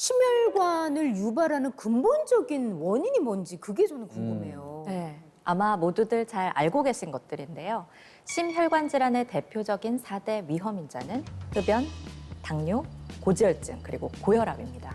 심혈관을 유발하는 근본적인 원인이 뭔지 그게 저는 궁금해요. 네, 아마 모두들 잘 알고 계신 것들인데요. 심혈관 질환의 대표적인 4대 위험 인자는 흡연, 당뇨, 고지혈증, 그리고 고혈압입니다.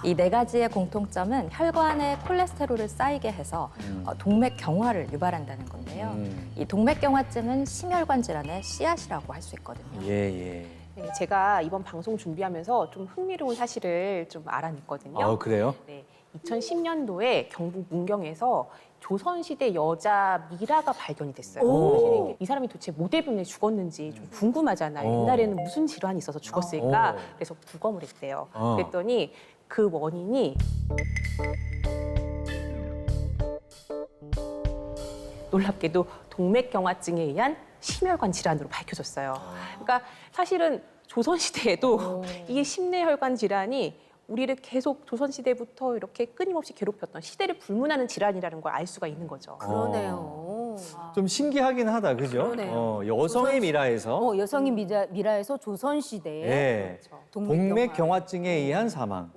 이 네 가지의 공통점은 혈관에 콜레스테롤을 쌓이게 해서 동맥경화를 유발한다는 건데요. 이 동맥경화증은 심혈관 질환의 씨앗이라고 할 수 있거든요. 예. 네, 제가 이번 방송 준비하면서 좀 흥미로운 사실을 좀 알아냈거든요. 그래요? 네, 2010년도에 경북 문경에서 조선시대 여자 미라가 발견이 됐어요. 사실 이게 이 사람이 도대체 뭐 때문에 죽었는지 좀 궁금하잖아요. 옛날에는 무슨 질환이 있어서 죽었을까? 그래서 부검을 했대요. 그랬더니 그 원인이 놀랍게도 동맥경화증에 의한 심혈관 질환으로 밝혀졌어요. 그러니까 사실은 조선시대에도 이 심내혈관 질환이 우리를 계속 조선시대부터 이렇게 끊임없이 괴롭혔던 시대를 불문하는 질환이라는 걸 알 수가 있는 거죠. 그러네요. 좀 신기하긴 하다, 그죠? 그러네요. 여성의 미라에서 여성이 미라에서 조선시대에 예, 동맥경화. 동맥경화증에 의한 사망.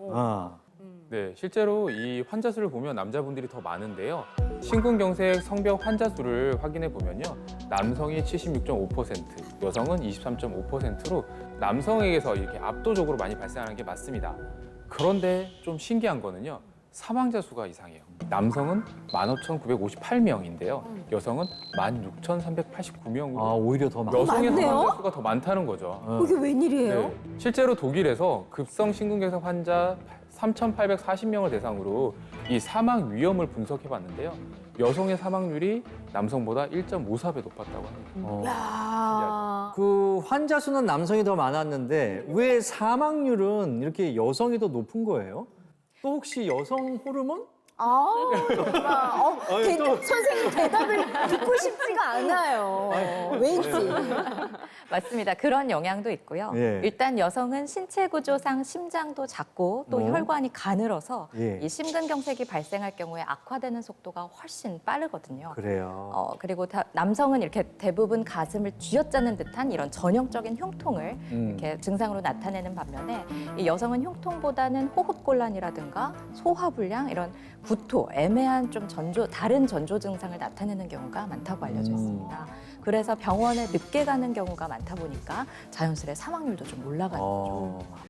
네, 실제로 이 환자 수를 보면 남자분들이 더 많은데요. 심근경색 성병 환자 수를 확인해 보면요. 남성이 76.5%, 여성은 23.5%로 남성에게서 이렇게 압도적으로 많이 발생하는 게 맞습니다. 그런데 좀 신기한 거는요. 사망자 수가 이상해요. 남성은 15,958명인데요. 여성은 16,389명으로 오히려 더 많아. 여성의 많네요? 사망자 수가 더 많다는 거죠. 이게 웬일이에요? 네, 실제로 독일에서 급성 심근경색 환자 3,840명을 대상으로 이 사망 위험을 분석해 봤는데요. 여성의 사망률이 남성보다 1.54배 높았다고 합니다. 야. 그 환자 수는 남성이 더 많았는데 왜 사망률은 이렇게 여성이 더 높은 거예요? 또 혹시 여성 호르몬? 정말. 선생님 대답을 듣고 싶지가 않아요. 왠지. 맞습니다. 그런 영향도 있고요. 예. 일단 여성은 신체 구조상 심장도 작고 또 혈관이 가늘어서 예. 이 심근경색이 발생할 경우에 악화되는 속도가 훨씬 빠르거든요. 그래요. 그리고 남성은 이렇게 대부분 가슴을 쥐어짜는 듯한 이런 전형적인 흉통을 이렇게 증상으로 나타내는 반면에 이 여성은 흉통보다는 호흡곤란이라든가 소화불량 이런 구토, 애매한 좀 다른 전조 증상을 나타내는 경우가 많다고 알려져 있습니다. 그래서 병원에 늦게 가는 경우가 많다 보니까 자연스레 사망률도 좀 올라가는 거죠.